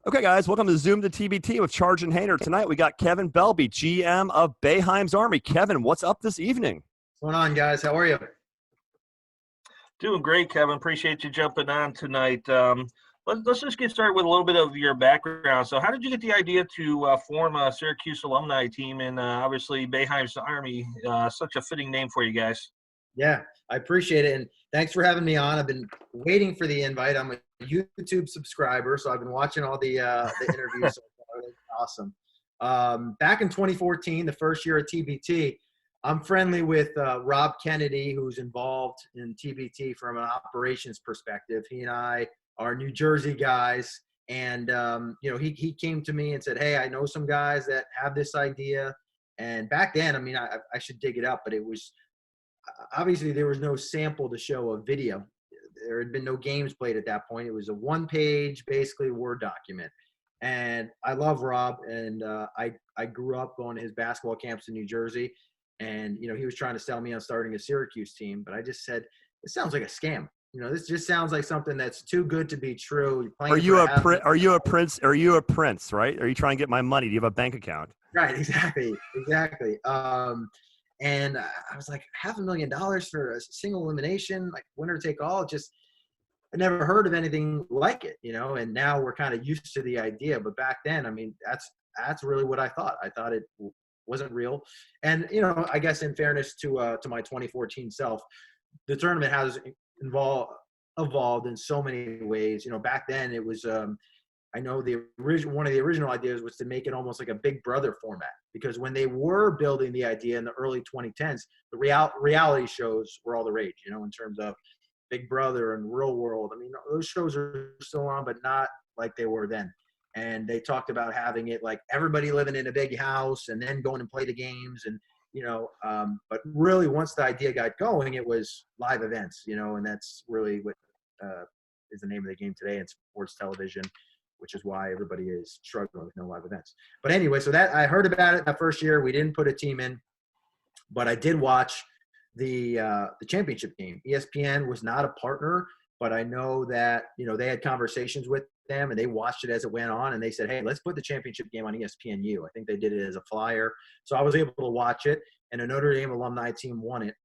Okay, guys, welcome to Zoom the TBT with Charge and Hainer. Tonight we got Kevin Belbey, GM of Boeheim's Army. Kevin, what's up this evening? What's going on, guys? How are you? Doing great, Kevin. Appreciate you jumping on tonight. Let's just get started with a little bit of your background. So how did you get the idea to form a Syracuse alumni team and obviously Boeheim's Army, such a fitting name for you guys? Yeah, I appreciate it. And thanks for having me on. I've been waiting for the invite. I'm a YouTube subscriber, so I've been watching all the interviews so far. It's awesome. Back in 2014, the first year at TBT, I'm friendly with Rob Kennedy, who's involved in TBT from an operations perspective. He and I are New Jersey guys. And, he came to me and said, hey, I know some guys that have this idea. And back then, I mean, I should dig it up, but it was obviously there was no sample to show a video. There had been no games played at that point. It was a one-page, basically Word document. And I love Rob, and I grew up going to his basketball camps in New Jersey. And, he was trying to sell me on starting a Syracuse team. But I just said, it sounds like a scam. This just sounds like something that's too good to be true. Are you a prince? Are you a prince, right? Are you trying to get my money? Do you have a bank account? Right, exactly. And I was like, $500,000 for a single elimination, like winner take all. I never heard of anything like it, and now we're kind of used to the idea. But back then, I mean, that's really what I thought. I thought it wasn't real. And, I guess in fairness to my 2014 self, the tournament has evolved in so many ways. Back then it was, I know one of the original ideas was to make it almost like a Big Brother format, because when they were building the idea in the early 2010s, the reality shows were all the rage, in terms of Big Brother and Real World. I mean, those shows are still on, but not like they were then. And they talked about having it like everybody living in a big house and then going and play the games. And, but really once the idea got going, it was live events, and that's really what is the name of the game today in sports television, which is why everybody is struggling with no live events. But anyway, so that I heard about it that first year. We didn't put a team in, but I did watch the championship game. ESPN was not a partner, but I know that, they had conversations with them and they watched it as it went on, and they said, hey, let's put the championship game on ESPNU. I think they did it as a flyer. So I was able to watch it, and a Notre Dame alumni team won it.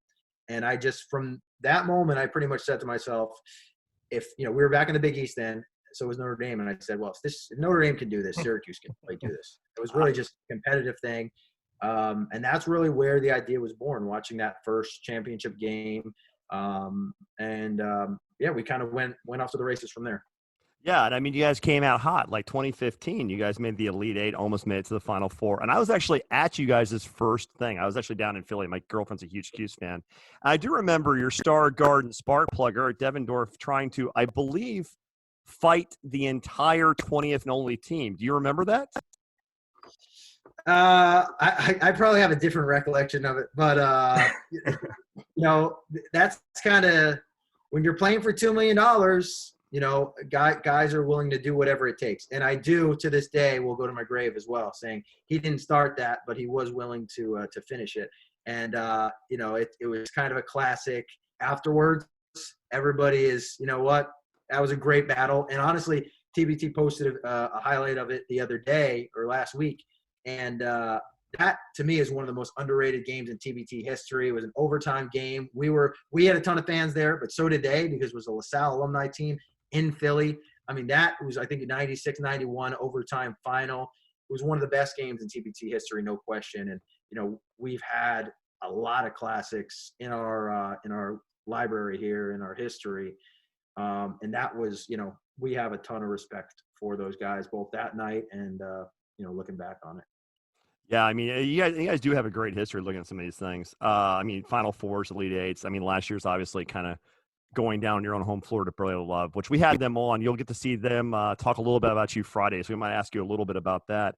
And I just, from that moment, I pretty much said to myself, if, we were back in the Big East then, so was Notre Dame. And I said, well, if Notre Dame can do this, Syracuse can do this. It was really just a competitive thing. And that's really where the idea was born, watching that first championship game. We kind of went off to the races from there. Yeah, and I mean, you guys came out hot. Like 2015, you guys made the Elite Eight, almost made it to the Final Four. And I was actually at you guys' first thing. I was actually down in Philly. My girlfriend's a huge Cuse fan. I do remember your star guard and spark plugger at Devendorf trying to, I believe, fight the entire 20th and only team. Do you remember that? I probably have a different recollection of it, but that's kind of when you're playing for $2 million. Guys are willing to do whatever it takes, and I do to this day. Will go to my grave as well, saying he didn't start that, but he was willing to finish it. And it was kind of a classic. Afterwards, everybody is, what. That was a great battle. And honestly, TBT posted a highlight of it the other day or last week. And that, to me, is one of the most underrated games in TBT history. It was an overtime game. We had a ton of fans there, but so did they, because it was a LaSalle alumni team in Philly. I mean, that was, I think, a 96-91 overtime final. It was one of the best games in TBT history, no question. And, we've had a lot of classics in our library here, in our history. And that was, we have a ton of respect for those guys, both that night and, looking back on it. Yeah, I mean, you guys do have a great history looking at some of these things. I mean, Final Fours, Elite Eights. I mean, last year's obviously kind of going down your own home floor to Burley Love, which we had them on. You'll get to see them talk a little bit about you Friday, so we might ask you a little bit about that.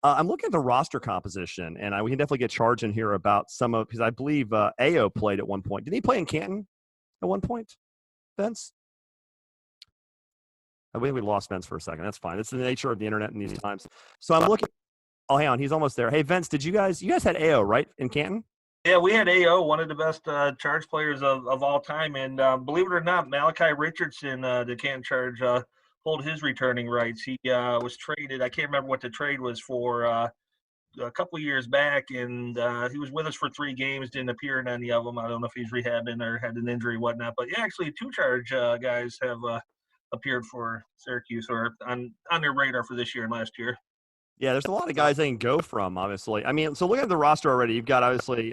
I'm looking at the roster composition, and we can definitely get Charge in here about some of, because I believe Ayo played at one point. Did he play in Canton at one point, Vince? I believe we lost Vince for a second. That's fine. It's the nature of the internet in these times. So I'm looking. Oh, hang on. He's almost there. Hey, Vince, you guys had Ayo, right, in Canton? Yeah, we had Ayo, one of the best Charge players of all time. And believe it or not, Malachi Richardson, the Canton Charge, hold his returning rights. He was traded. I can't remember what the trade was for a couple of years back, and he was with us for 3 games, didn't appear in any of them. I don't know if he's rehabbing or had an injury or whatnot. But, yeah, actually 2 charge guys have appeared for Syracuse or on their radar for this year and last year. Yeah, there's a lot of guys they can go from, obviously. I mean, so looking at the roster already, you've got obviously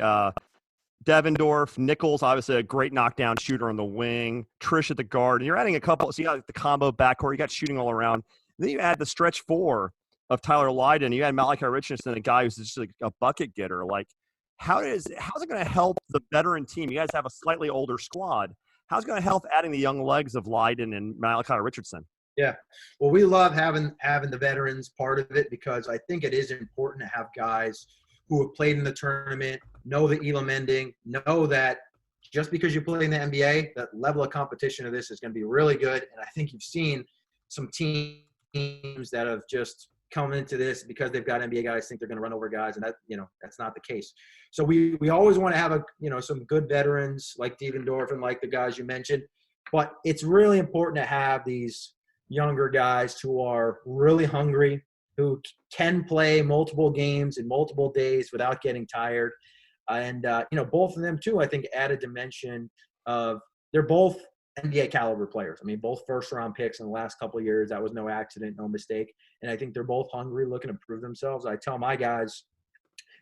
Devendorf, Nichols, obviously a great knockdown shooter on the wing, Trish at the guard, and you're adding a couple. So you got the combo backcourt, you got shooting all around. And then you add the stretch 4 of Tyler Lydon. You add Malachi Richardson, a guy who's just like a bucket getter. Like, how's it going to help the veteran team? You guys have a slightly older squad. How's it going to help adding the young legs of Lydon and Malachi Richardson? Yeah. Well, we love having the veterans part of it because I think it is important to have guys who have played in the tournament, know the Elam Ending, know that just because you play in the NBA, that level of competition of this is going to be really good. And I think you've seen some teams that have just come into this because they've got NBA guys think they're going to run over guys, and that, that's not the case. So we always want to have some good veterans like Devendorf and like the guys you mentioned, but it's really important to have these younger guys who are really hungry, who can play multiple games in multiple days without getting tired. And both of them too, I think, add a dimension of they're both NBA caliber players. I mean, both first round picks in the last couple of years. That was no accident, no mistake. And I think they're both hungry, looking to prove themselves. I tell my guys,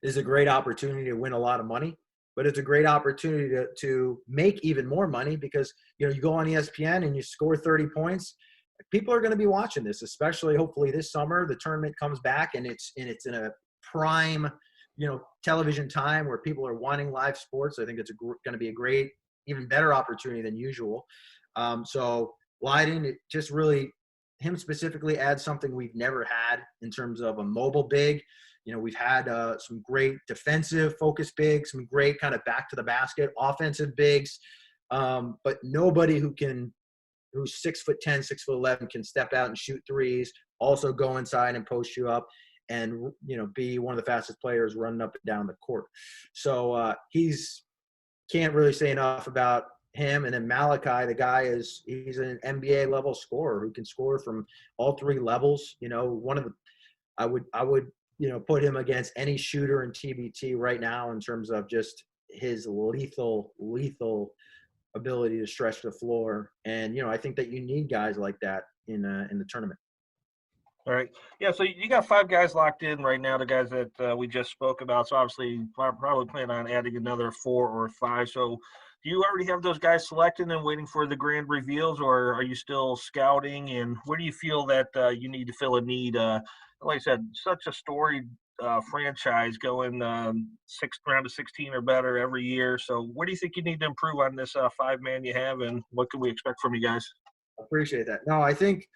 this is a great opportunity to win a lot of money, but it's a great opportunity to make even more money because, you go on ESPN and you score 30 points. People are going to be watching this, especially hopefully this summer. The tournament comes back and it's in a prime, television time where people are wanting live sports. I think it's going to be a great, even better opportunity than usual. So Lydon, it just really, him specifically adds something we've never had in terms of a mobile big. We've had some great defensive focus bigs, some great kind of back to the basket offensive bigs, but nobody who's 6'10", 6'11", can step out and shoot threes, also go inside and post you up, and be one of the fastest players running up and down the court. So he's can't really say enough about him. And then Malachi, the guy he's an NBA level scorer who can score from all 3 levels. I would put him against any shooter in TBT right now in terms of just his lethal ability to stretch the floor. And, I think that you need guys like that in the tournament. All right. Yeah, so you got 5 guys locked in right now, the guys that we just spoke about. So obviously probably plan on adding another 4 or 5. So do you already have those guys selected and waiting for the grand reveals, or are you still scouting? And where do you feel that you need to fill a need? Like I said, such a storied franchise going 6th round of 16 or better every year. So where do you think you need to improve on this 5-man you have, and what can we expect from you guys? Appreciate that. No, I think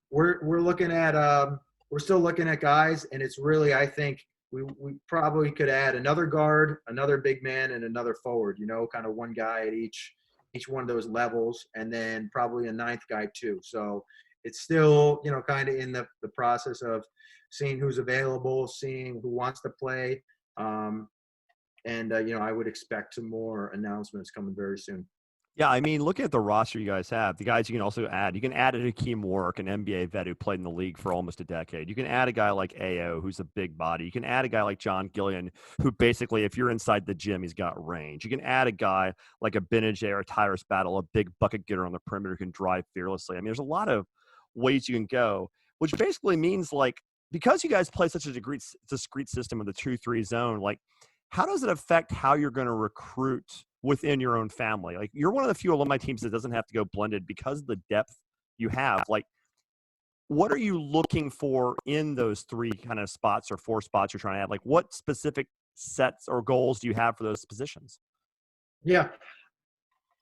we're looking at we're still looking at guys, and it's really, I think we probably could add another guard, another big man, and another forward, kind of one guy at each one of those levels, and then probably a 9th guy too. So it's still, kind of in the process of seeing who's available, seeing who wants to play. And I would expect some more announcements coming very soon. Yeah, I mean, looking at the roster you guys have, the guys you can also add. You can add a Hakeem Warwick, an NBA vet who played in the league for almost a decade. You can add a guy like Ao, who's a big body. You can add a guy like John Gillian, who basically, if you're inside the gym, he's got range. You can add a guy like a Benajay or a Tyrus Battle, a big bucket getter on the perimeter who can drive fearlessly. I mean, there's a lot of ways you can go, which basically means, like, because you guys play such a discrete system of the 2-3 zone, like, how does it affect how you're going to recruit within your own family? Like, you're one of the few alumni teams that doesn't have to go blended because of the depth you have. Like, what are you looking for in those 3 kind of spots or 4 spots you're trying to add? Like, what specific sets or goals do you have for those positions? Yeah.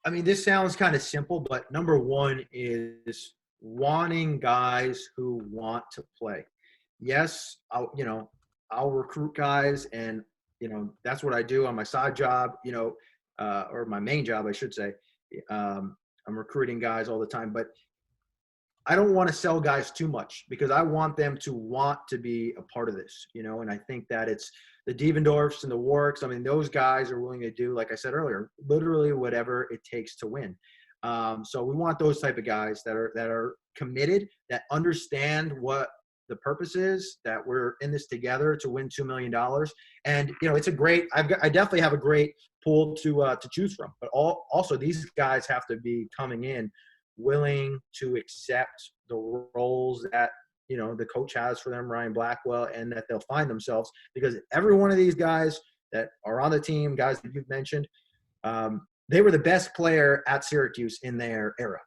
I mean, this sounds kind of simple, but number 1 is wanting guys who want to play. Yes, I'll recruit guys, and that's what I do on my side job, or my main job, I should say. I'm recruiting guys all the time, but I don't want to sell guys too much because I want them to want to be a part of this, and I think that it's the Devendorfs and the Warwicks. I mean, those guys are willing to do, like I said earlier, literally whatever it takes to win. So we want those type of guys that are committed, that understand what the purpose is, that we're in this together to win $2 million. And, it's a great, I definitely have a great pool to choose from, but also these guys have to be coming in willing to accept the roles that, the coach has for them, Ryan Blackwell, and that they'll find themselves, because every one of these guys that are on the team, guys that you've mentioned, they were the best player at Syracuse in their era,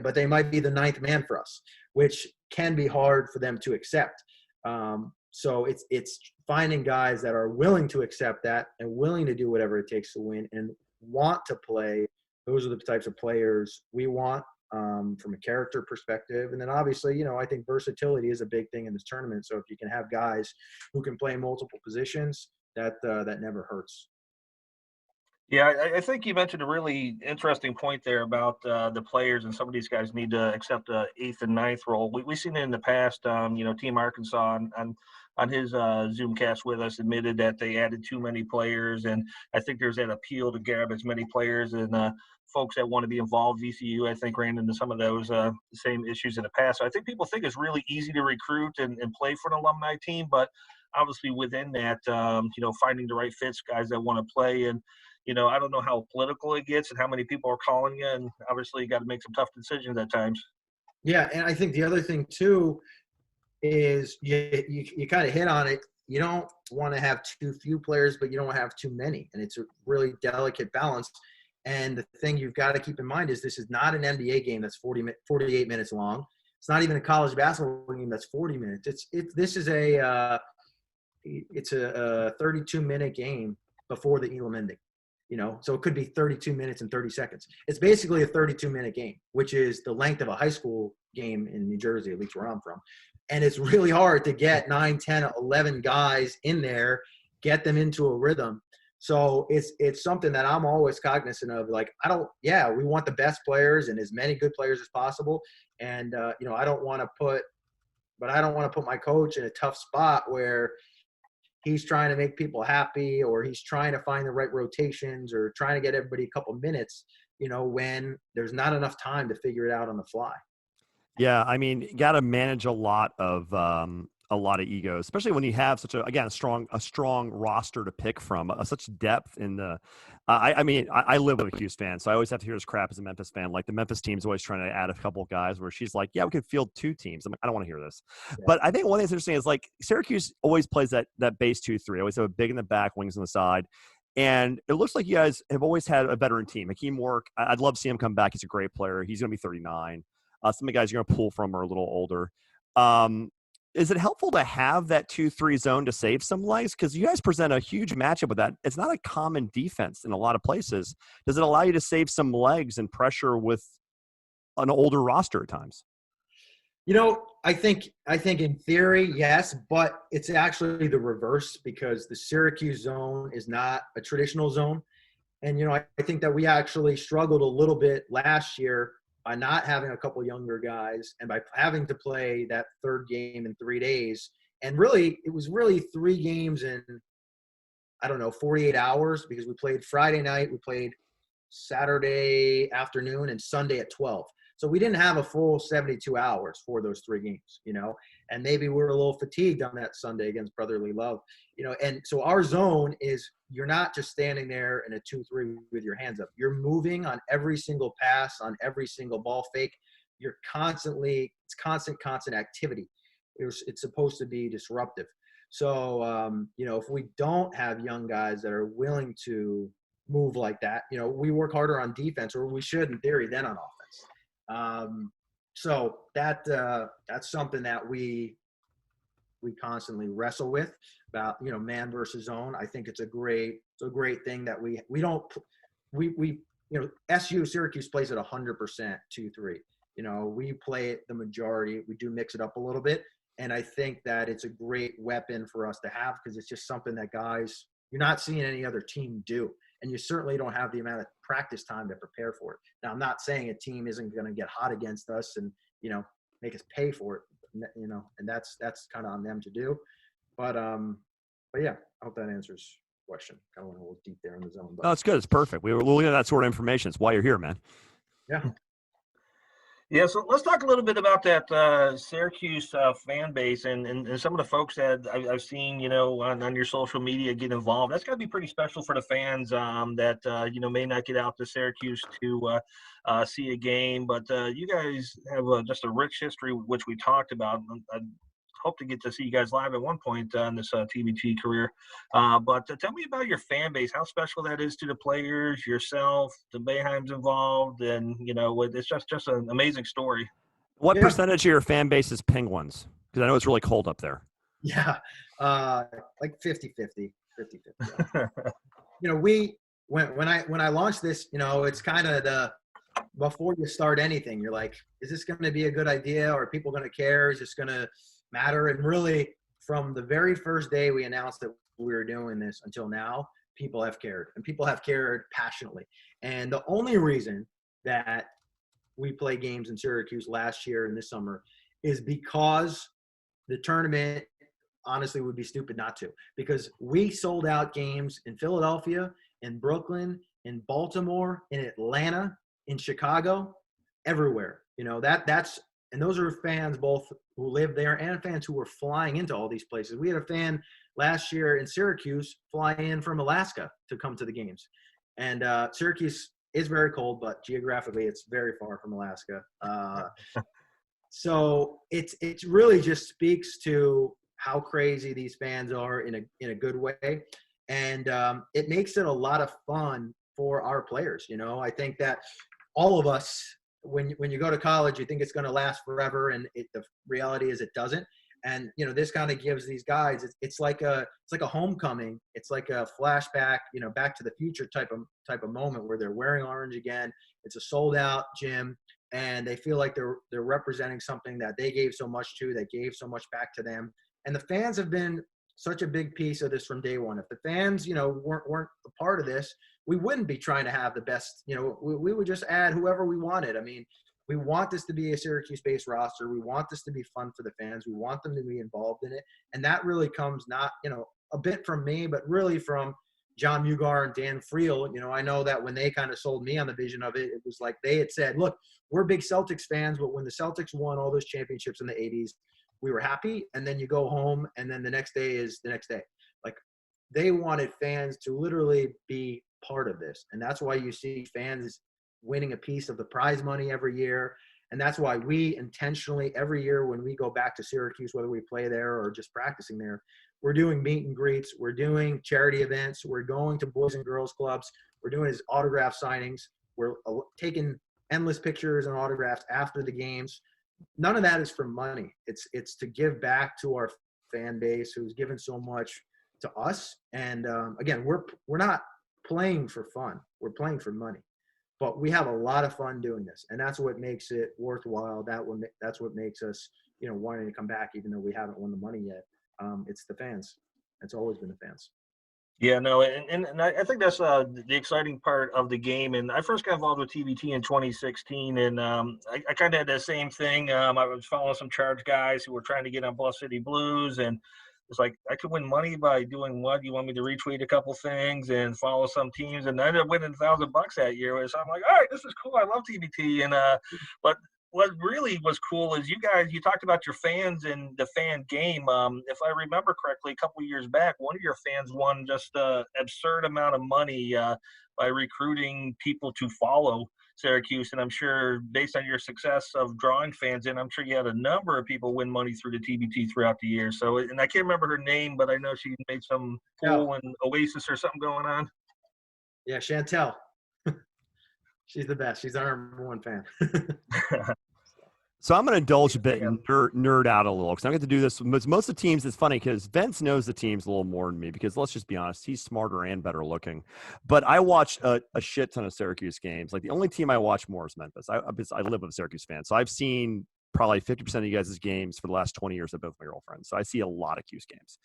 but they might be the ninth man for us, which can be hard for them to accept. So it's finding guys that are willing to accept that and willing to do whatever it takes to win and want to play. Those are the types of players we want from a character perspective. And then obviously, I think versatility is a big thing in this tournament. So if you can have guys who can play multiple positions, that never hurts. Yeah, I think you mentioned a really interesting point there about the players, and some of these guys need to accept a 8th and 9th role. We've seen it in the past. Team Arkansas on his Zoomcast with us admitted that they added too many players, and I think there's that appeal to grab as many players, and folks that want to be involved. VCU, I think, ran into some of those same issues in the past. So I think people think it's really easy to recruit and play for an alumni team, but obviously within that, finding the right fits, guys that want to play. And I don't know how political it gets and how many people are calling you, and obviously you got to make some tough decisions at times. Yeah, and I think the other thing too is you kind of hit on it. You don't want to have too few players, but you don't want to have too many, and it's a really delicate balance. And the thing you've got to keep in mind is this is not an NBA game that's 48 minutes long. It's not even a college basketball game that's 40 minutes. This is a 32-minute game before the Elam Ending. So it could be 32 minutes and 30 seconds. It's basically a 32-minute game, which is the length of a high school game in New Jersey, at least where I'm from. And it's really hard to get 9, 10, 11 guys in there, get them into a rhythm. So it's something that I'm always cognizant of. Like, we want the best players and as many good players as possible. And, I don't want to put my coach in a tough spot where he's trying to make people happy, or he's trying to find the right rotations, or trying to get everybody a couple minutes, when there's not enough time to figure it out on the fly. Yeah, I mean, you got to manage a lot of egos, especially when you have such a strong roster to pick from, such depth in the. I live with a Hughes fan, so I always have to hear his crap as a Memphis fan. Like, the Memphis team's always trying to add a couple of guys where she's like, "Yeah, we could field 2 teams." I'm like, I don't want to hear this. Yeah. But I think one thing that's interesting is, like, Syracuse always plays that base 2-3. Always have a big in the back, wings on the side. And it looks like you guys have always had a veteran team. Hakeem Work, I'd love to see him come back. He's a great player. He's going to be 39. Some of the guys you're going to pull from are a little older. Is it helpful to have that 2-3 zone to save some legs? Because you guys present a huge matchup with that. It's not a common defense in a lot of places. Does it allow you to save some legs and pressure with an older roster at times? I think in theory, yes, but it's actually the reverse, because the Syracuse zone is not a traditional zone. And, I think that we actually struggled a little bit last year by not having a couple younger guys and by having to play that third game in 3 days. And really, it was really 3 games in, 48 hours, because we played Friday night, we played Saturday afternoon, and Sunday at 12. So we didn't have a full 72 hours for those 3 games, and maybe we were a little fatigued on that Sunday against Brotherly Love, and so our zone is, you're not just standing there in a 2-3 with your hands up. You're moving on every single pass, on every single ball fake. It's constant activity. It's supposed to be disruptive. So, if we don't have young guys that are willing to move like that, we work harder on defense, or we should in theory, than on offense. So that's something that we constantly wrestle with, about, man versus zone. I think it's a great thing that we Syracuse plays at 100% 2-3. We play it the majority. We do mix it up a little bit. And I think that it's a great weapon for us to have, because it's just something that guys, you're not seeing any other team do. And you certainly don't have the amount of practice time to prepare for it. Now, I'm not saying a team isn't going to get hot against us and, make us pay for it, and that's kind of on them to do. But yeah, I hope that answers the question. Kind of went a little deep there in the zone. But. No, it's good. It's perfect. We're looking at that sort of information. It's why you're here, man. Yeah. Yeah, so let's talk a little bit about that Syracuse fan base and some of the folks that I've seen, on your social media get involved. That's got to be pretty special for the fans that, may not get out to Syracuse to see a game. But you guys have just a rich history, which we talked about. I hope to get to see you guys live at one point in this TBT career. But tell me about your fan base, how special that is to the players, yourself, the Boeheim's involved, and it's just an amazing story. What Yeah. percentage of your fan base is Penguins? Because I know it's really cold up there. Yeah. Like 50-50. When I launched this, it's kind of before you start anything, you're like, is this going to be a good idea? Or are people going to care? Is this going to matter? And really, from the very first day we announced that we were doing this until now, people have cared, and people have cared passionately. And the only reason that we play games in Syracuse last year and this summer is because the tournament honestly would be stupid not to, because we sold out games in Philadelphia, in Brooklyn, in Baltimore, in Atlanta, in Chicago, everywhere. And those are fans both who live there and fans who were flying into all these places. We had a fan last year in Syracuse fly in from Alaska to come to the games. And Syracuse is very cold, but geographically it's very far from Alaska. So it really just speaks to how crazy these fans are in a good way. And it makes it a lot of fun for our players. I think that all of us, when you go to college, you think it's going to last forever, and the reality is it doesn't. And this kind of gives these guys, it's like a homecoming. It's like a flashback, Back to the Future type of moment where they're wearing orange again. It's a sold out gym, and they feel like they're representing something that they gave so much to, that gave so much back to them. And the fans have been such a big piece of this from day one. If the fans, weren't a part of this, we wouldn't be trying to have the best, we would just add whoever we wanted. I mean, we want this to be a Syracuse-based roster. We want this to be fun for the fans. We want them to be involved in it. And that really comes not, a bit from me, but really from John Mugar and Dan Friel. I know that when they kind of sold me on the vision of it, it was like they had said, look, we're big Celtics fans, but when the Celtics won all those championships in the 80s, we were happy. And then you go home, and then the next day is the next day. Like, they wanted fans to literally be part of this. And that's why you see fans winning a piece of the prize money every year. And that's why we intentionally, every year when we go back to Syracuse, whether we play there or just practicing there, we're doing meet and greets, we're doing charity events, we're going to boys and girls clubs, we're doing his autograph signings, we're taking endless pictures and autographs after the games. None of that is for money. It's to give back to our fan base who's given so much to us. And again, we're not playing for fun. We're playing for money. But we have a lot of fun doing this, and that's what makes it worthwhile. That's what makes us, wanting to come back, even though we haven't won the money yet. It's the fans. It's always been the fans. Yeah, no, and I think that's the exciting part of the game. And I first got involved with TBT in 2016, and I kind of had the same thing. I was following some charge guys who were trying to get on Bluff City Blues, and it's like, I could win money by doing what? You want me to retweet a couple things and follow some teams? And I ended up winning $1,000 that year. So I'm like, all right, this is cool. I love TBT. And but what really was cool is you talked about your fans and the fan game. If I remember correctly, a couple of years back, one of your fans won just an absurd amount of money by recruiting people to follow Syracuse. And I'm sure based on your success of drawing fans in, I'm sure you had a number of people win money through the TBT throughout the year. So, and I can't remember her name, but I know she made some pool and Oasis or something going on. Yeah, Chantel. She's the best. She's our number one fan. So I'm going to indulge a bit and nerd out a little because I'm going to do this. Most of the teams, it's funny because Vince knows the teams a little more than me because let's just be honest, he's smarter and better looking. But I watch a shit ton of Syracuse games. Like the only team I watch more is Memphis. I live with a Syracuse fan. So I've seen probably 50% of you guys' games for the last 20 years of both my girlfriends. So I see a lot of Cuse games.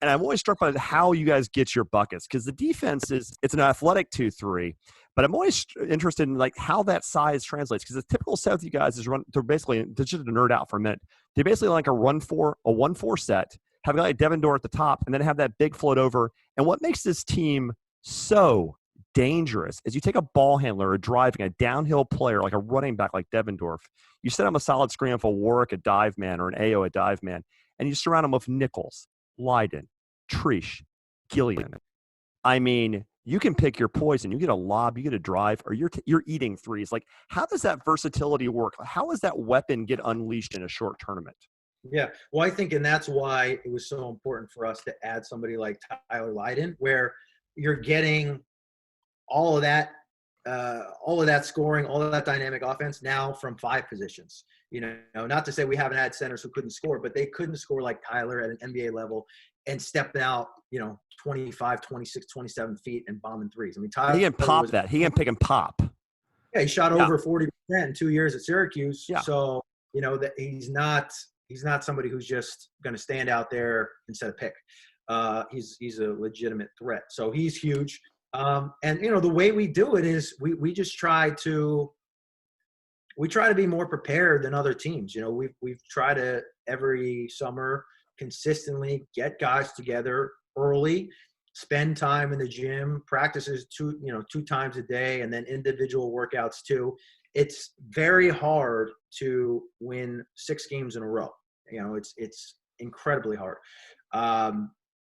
And I'm always struck by how you guys get your buckets because the defense it's an athletic 2-3. But I'm always interested in like how that size translates because the typical South you guys is run. They're basically just to nerd out for a minute. They basically like a 1-4 set. Have a guy like Devin Dorr at the top, and then have that big float over. And what makes this team so dangerous is you take a ball handler or driving a downhill player like a running back like Devendorf, you set him a solid screen for Warwick, a dive man, or an AO, a dive man, and you surround him with Nichols, Leiden, Trish, Gillian. I mean, you can pick your poison. You get a lob, you get a drive, or you're eating threes. Like, how does that versatility work? How does that weapon get unleashed in a short tournament? Yeah, well, I think, and that's why it was so important for us to add somebody like Tyler Leiden, where you're getting all of that scoring, all of that dynamic offense now from 5 positions. You know, not to say we haven't had centers who couldn't score, but they couldn't score like Tyler at an NBA level and step out, 25, 26, 27 feet and bombing threes. I mean, Tyler, He can pop that. He can pick and pop. Yeah, he shot over 40% in 2 years at Syracuse. Yeah. So, that he's not somebody who's just going to stand out there and set a pick. He's a legitimate threat. So he's huge. And the way we do it is we just try to be more prepared than other teams. We've tried to every summer consistently get guys together early, spend time in the gym, practices two times a day, and then individual workouts too. It's very hard to win 6 games in a row. It's incredibly hard.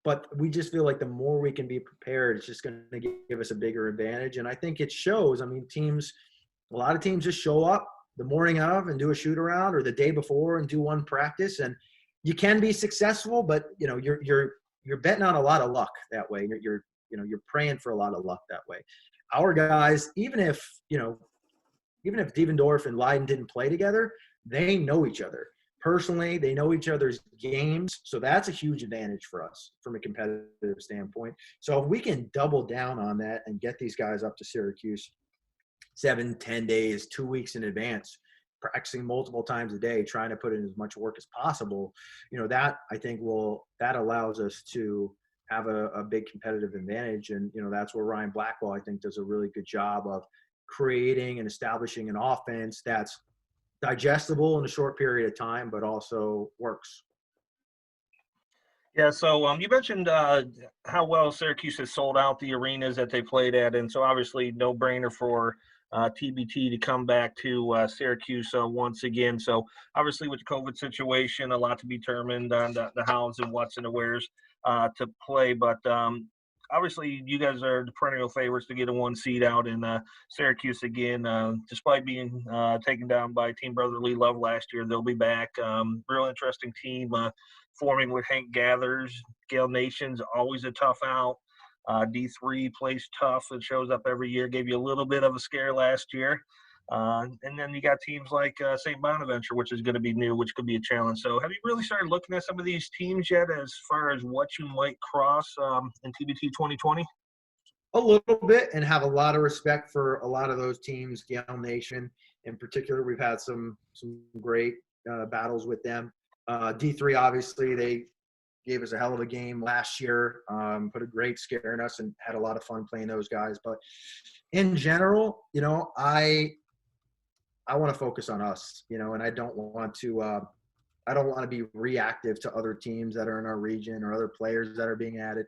But we just feel like the more we can be prepared, it's just going to give us a bigger advantage. And I think it shows. I mean, a lot of teams just show up the morning of and do a shoot around, or the day before and do one practice. And you can be successful, but you're betting on a lot of luck that way. You're praying for a lot of luck that way. Our guys, even if Devendorf and Leiden didn't play together, they know each other. Personally, they know each other's games, so that's a huge advantage for us from a competitive standpoint. So if we can double down on that and get these guys up to Syracuse 7-10 days, 2 weeks in advance, practicing multiple times a day, trying to put in as much work as possible, that I think that allows us to have a big competitive advantage. And, that's where Ryan Blackwell, I think, does a really good job of creating and establishing an offense that's digestible in a short period of time, but also works. Yeah, so you mentioned how well Syracuse has sold out the arenas that they played at, and so obviously no brainer for TBT to come back to Syracuse once again. So obviously with the COVID situation, a lot to be determined on the hows and whats and the wheres to play, but obviously you guys are the perennial favorites to get a 1 seed out in Syracuse again. Despite being taken down by Team Brotherly Love last year, they'll be back. Real interesting team forming with Hank Gathers. Gale Nation's always a tough out. D3 plays tough and shows up every year. Gave you a little bit of a scare last year. And then you got teams like St. Bonaventure, which is going to be new, which could be a challenge. So have you really started looking at some of these teams yet as far as what you might cross in TBT 2020? A little bit, and have a lot of respect for a lot of those teams. Gale Nation in particular, we've had some great battles with them. D3, obviously, they gave us a hell of a game last year, put a great scare in us, and had a lot of fun playing those guys. But in general, I want to focus on us, and I don't want to be reactive to other teams that are in our region or other players that are being added.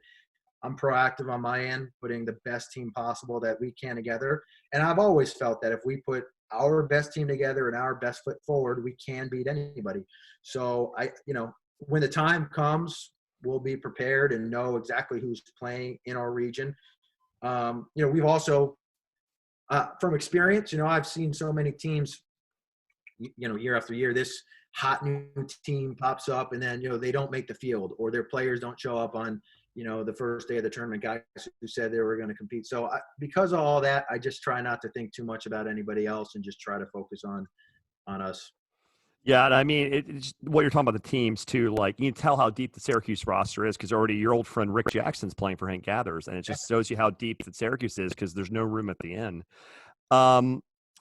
I'm proactive on my end, putting the best team possible that we can together. And I've always felt that if we put our best team together and our best foot forward, we can beat anybody. So when the time comes, we'll be prepared and know exactly who's playing in our region. We've also, from experience, I've seen so many teams, year after year, this hot new team pops up and then, they don't make the field, or their players don't show up on, the first day of the tournament, guys who said they were going to compete. So because of all that, I just try not to think too much about anybody else and just try to focus on us. Yeah, and I mean, it's what you're talking about the teams too. Like, you can tell how deep the Syracuse roster is because already your old friend Rick Jackson's playing for Hank Gathers, and it just shows you how deep that Syracuse is because there's no room at the end.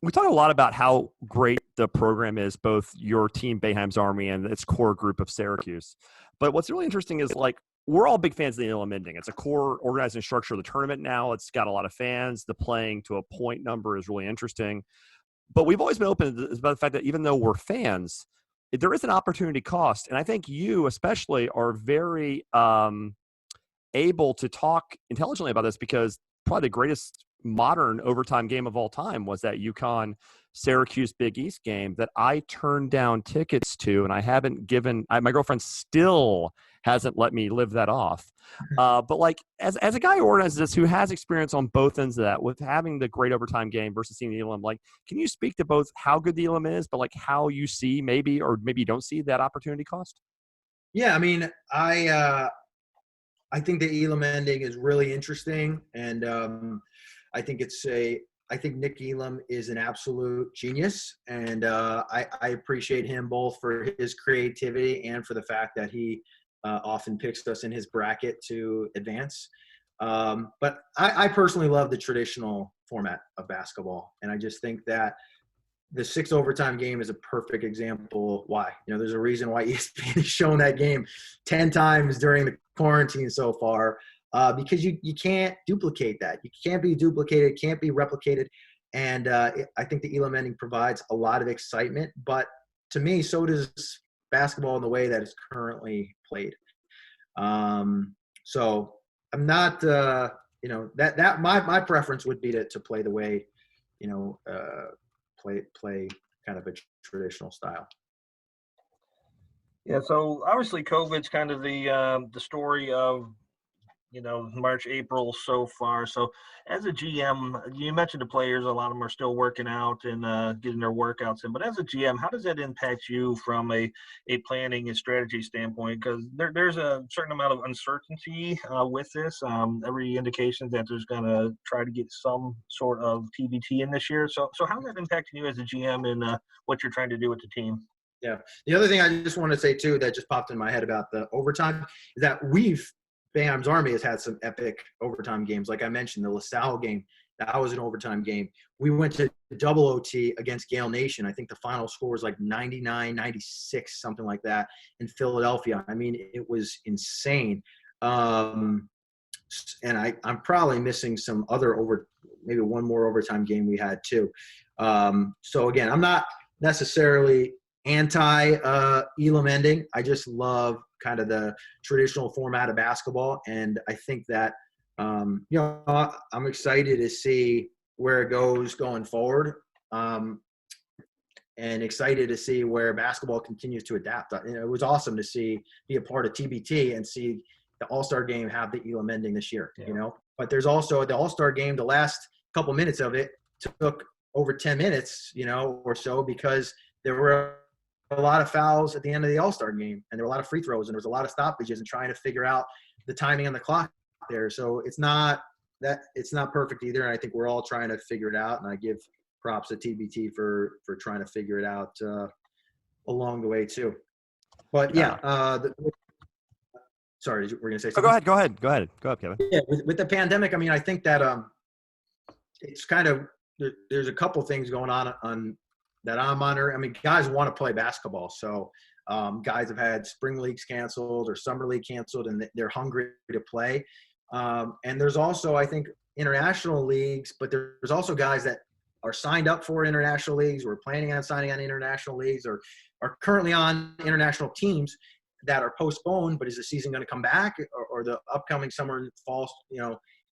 We talk a lot about how great the program is, both your team, Boeheim's Army, and its core group of Syracuse. But what's really interesting is, like, we're all big fans of the Elam Ending. It's a core organizing structure of the tournament now. It's got a lot of fans. The playing to a point number is really interesting. But we've always been open about the fact that even though we're fans, there is an opportunity cost. And I think you especially are very able to talk intelligently about this because probably the greatest modern overtime game of all time was that UConn Syracuse Big East game that I turned down tickets to, and I haven't given. My girlfriend still hasn't let me live that off. But like as a guy who organizes this, who has experience on both ends of that, with having the great overtime game versus seeing the Elam, like, can you speak to both how good the Elam is, but like how you see maybe or maybe you don't see that opportunity cost? Yeah, I mean, I think the Elam Ending is really interesting, and I think I think Nick Elam is an absolute genius, and I appreciate him both for his creativity and for the fact that he often picks us in his bracket to advance. But I personally love the traditional format of basketball, and I just think that the 6 overtime game is a perfect example why. There's a reason why ESPN has shown that game 10 times during the quarantine so far, because you can't duplicate that. You can't be duplicated, can't be replicated. And I think the Elam Ending provides a lot of excitement, but to me, so does basketball in the way that it's currently played. So I'm not, that my preference would be to play the way, play kind of a traditional style. Yeah, so obviously COVID's kind of the story of March, April so far. So as a GM, you mentioned the players, a lot of them are still working out and getting their workouts in. But as a GM, how does that impact you from a planning and strategy standpoint? Because there's a certain amount of uncertainty with this. Every indication that there's going to try to get some sort of TBT in this year. So how's that impacting you as a GM and what you're trying to do with the team? Yeah. The other thing I just want to say, too, that just popped in my head about the overtime is that Boeheim's Army has had some epic overtime games. Like I mentioned, the LaSalle game, that was an overtime game. We went to double OT against Gale Nation. I think the final score was like 99-96, something like that, in Philadelphia. I mean, it was insane. And I'm probably missing some other maybe one more overtime game we had too. So again, I'm not necessarily anti-Elam Ending. I just love kind of the traditional format of basketball, and I think that I'm excited to see where it goes going forward, and excited to see where basketball continues to adapt. It was awesome to be a part of TBT and see the All-Star game have the Elam Ending this year. Yeah. But there's also the All-Star game. The last couple minutes of it took over 10 minutes, or so, because there were a lot of fouls at the end of the All-Star game, and there were a lot of free throws, and there was a lot of stoppages and trying to figure out the timing on the clock there. So it's not perfect either. And I think we're all trying to figure it out. And I give props to TBT for trying to figure it out along the way too. But yeah, sorry, we're going to say something. Oh, go ahead, Kevin. Yeah. With the pandemic, I mean, I think that it's kind of, there's a couple things going on that I'm monitoring. I mean, guys want to play basketball. So guys have had spring leagues canceled or summer league canceled, and they're hungry to play. And there's also, I think, international leagues, but there's also guys that are signed up for international leagues, or planning on signing on international leagues, or are currently on international teams that are postponed. But is the season going to come back, or the upcoming summer and fall,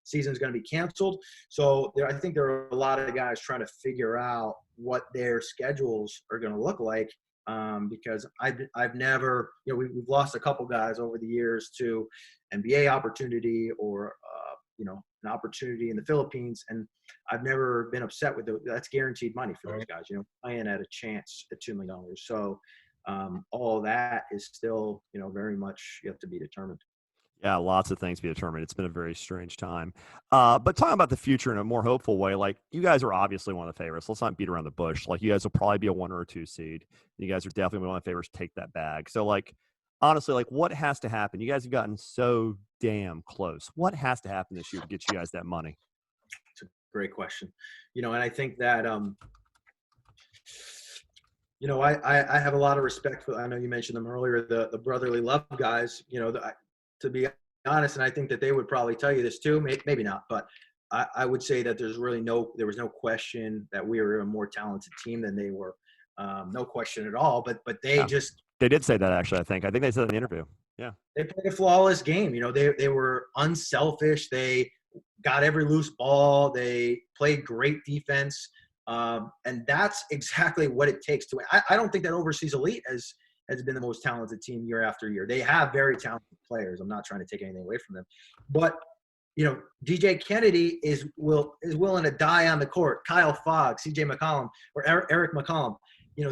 season is going to be canceled? So I think there are a lot of guys trying to figure out what their schedules are going to look like, because I've never, we've lost a couple guys over the years to NBA opportunity or an opportunity in the Philippines, and I've never been upset with that's guaranteed money for those guys, playing at a chance at $2 million. So all of that is still very much yet to be determined. Yeah, lots of things to be determined. It's been a very strange time. But talking about the future in a more hopeful way, like, you guys are obviously one of the favorites. Let's not beat around the bush. Like, you guys will probably be a 1 or a 2 seed. You guys are definitely one of the favorites to take that bag. So, like, honestly, like, what has to happen? You guys have gotten so damn close. What has to happen this year to get you guys that money? It's a great question. And I think that I have a lot of respect for, I know you mentioned them earlier, the brotherly love guys, to be honest, and I think that they would probably tell you this too, maybe not, but I would say that there was no question that we were a more talented team than they were. No question at all, but they They did say that, actually, I think they said in the interview. Yeah. They played a flawless game. They were unselfish. They got every loose ball. They played great defense. And that's exactly what it takes to win. I don't think that Overseas Elite has been the most talented team year after year. They have very talented players. I'm not trying to take anything away from them. But, DJ Kennedy is willing to die on the court. Kyle Fogg, CJ McCollum, or Eric McCollum.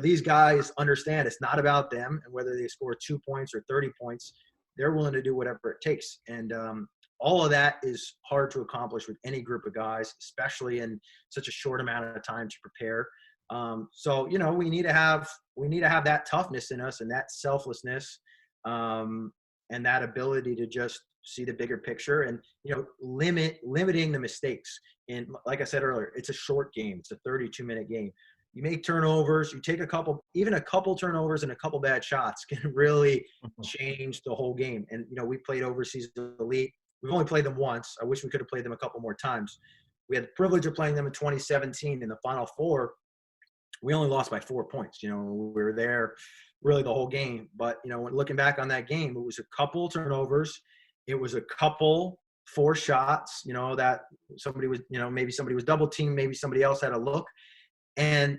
These guys understand it's not about them and whether they score 2 points or 30 points. They're willing to do whatever it takes. And all of that is hard to accomplish with any group of guys, especially in such a short amount of time to prepare. So we need to have that toughness in us and that selflessness, and that ability to just see the bigger picture and limiting the mistakes. And like I said earlier, it's a short game. It's a 32-minute game. You make turnovers, you take a couple turnovers and a couple bad shots can really change the whole game. And we played Overseas Elite. We've only played them once. I wish we could have played them a couple more times. We had the privilege of playing them in 2017 in the Final Four. We only lost by 4 points. We were there really the whole game. But, when looking back on that game, it was a couple turnovers. It was a couple forced shots, that somebody was, maybe somebody was double teamed, maybe somebody else had a look. And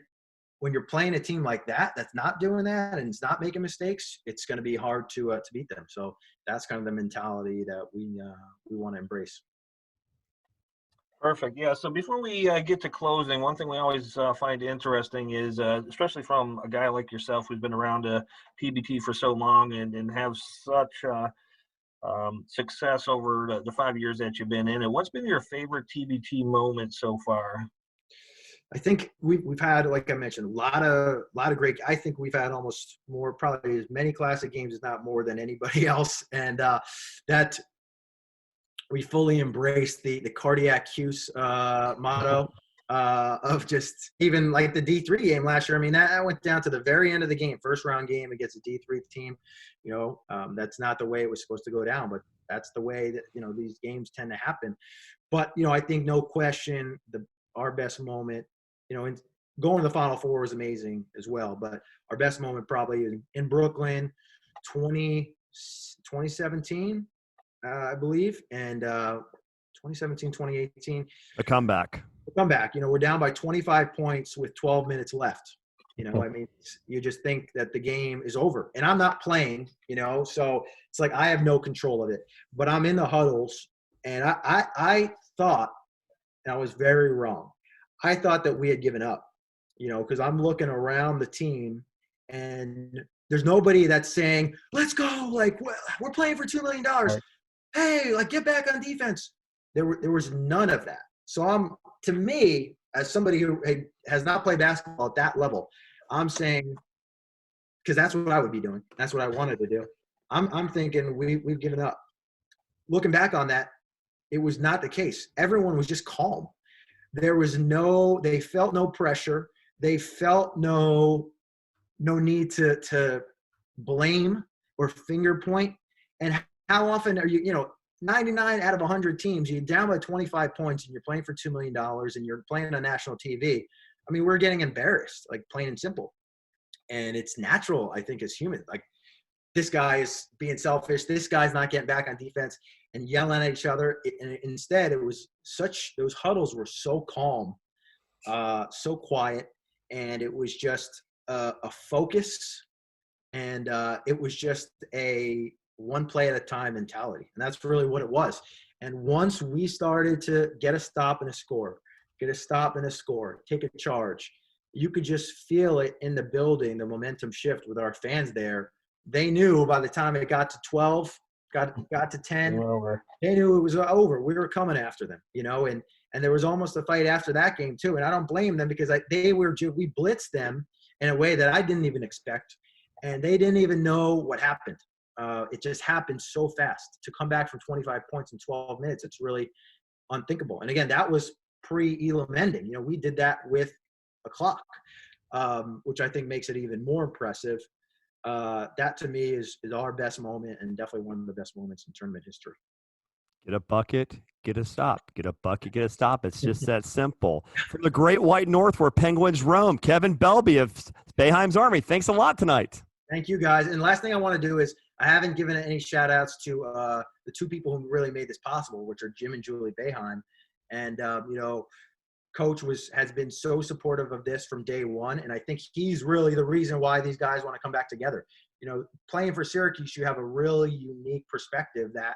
when you're playing a team like that, that's not doing that and it's not making mistakes, it's going to be hard to beat them. So that's kind of the mentality that we want to embrace. Perfect. Yeah. So before we get to closing, one thing we always find interesting is, especially from a guy like yourself who's been around TBT for so long and have such success over the 5 years that you've been in it. What's been your favorite TBT moment so far? I think we've had, like I mentioned, a lot of great. I think we've had almost more, probably as many classic games, if not more, than anybody else, and that we fully embraced the cardiac Hughes motto of just even like the D3 game last year. I mean, that went down to the very end of the game, first round game against a D3 team. That's not the way it was supposed to go down, but that's the way that these games tend to happen. But I think no question our best moment. And going to the Final Four was amazing as well. But our best moment probably in Brooklyn, 2017, I believe, and 2017, 2018. A comeback. We're down by 25 points with 12 minutes left. I mean, you just think that the game is over. And I'm not playing, so it's like I have no control of it. But I'm in the huddles, and I thought, and I was very wrong, I thought that we had given up, because I'm looking around the team and there's nobody that's saying, let's go, like, we're playing for $2 million. Hey, like, get back on defense. There was none of that. So to me, as somebody who has not played basketball at that level, I'm saying, because that's what I would be doing. That's what I wanted to do. I'm thinking we've given up. Looking back on that, it was not the case. Everyone was just calm. There was they felt no pressure. They felt no need to blame or finger point. And how often are you, 99 out of 100 teams, you're down by 25 points and you're playing for $2 million and you're playing on national TV. I mean, we're getting embarrassed, like plain and simple. And it's natural, I think, as humans. Like, this guy is being selfish. This guy's not getting back on defense and yelling at each other. And instead, those huddles were so calm, so quiet, and it was just a focus, and it was just a one play at a time mentality. And that's really what it was. And once we started to get a stop and a score, take a charge, you could just feel it in the building, the momentum shift with our fans there. They knew by the time it got to 12, got to 10, they knew it was over. We were coming after them, and there was almost a fight after that game too. And I don't blame them because we blitzed them in a way that I didn't even expect, and they didn't even know what happened. It just happened so fast to come back from 25 points in 12 minutes. It's really unthinkable. And again, that was pre-Elam Ending. We did that with a clock, which I think makes it even more impressive. That to me is our best moment, and definitely one of the best moments in tournament history. Get a bucket, get a stop. Get a bucket, get a stop. It's just that simple. From the great white north where penguins roam, Kevin Belbey of Boeheim's Army. Thanks a lot tonight. Thank you, guys. And last thing I want to do is I haven't given any shout outs to the two people who really made this possible, which are Jim and Julie Boeheim. And, Coach has been so supportive of this from day one. And I think he's really the reason why these guys want to come back together. Playing for Syracuse, you have a really unique perspective that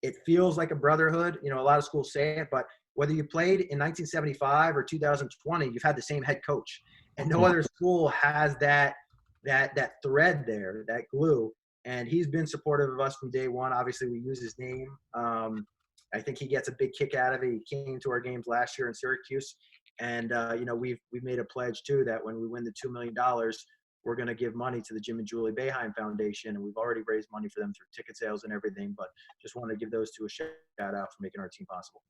it feels like a brotherhood. A lot of schools say it, but whether you played in 1975 or 2020, you've had the same head coach. And no other school has that thread there, that glue. And he's been supportive of us from day one. Obviously, we use his name. I think he gets a big kick out of it. He came to our games last year in Syracuse. And, we've made a pledge, too, that when we win the $2 million, we're going to give money to the Jim and Julie Boeheim Foundation. And we've already raised money for them through ticket sales and everything. But just want to give those two a shout out for making our team possible.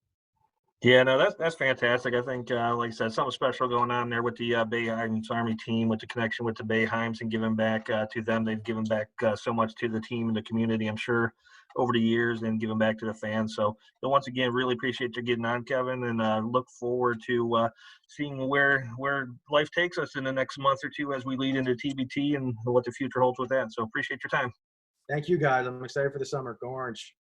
Yeah, no, that's fantastic. I think, like I said, something special going on there with the Boeheim's Army team, with the connection with the Boeheims and giving back to them. They've given back so much to the team and the community, I'm sure, over the years, and giving back to the fans. So once again, really appreciate you getting on, Kevin, and look forward to seeing where life takes us in the next month or two as we lead into TBT and what the future holds with that. So appreciate your time. Thank you, guys. I'm excited for the summer. Go Orange.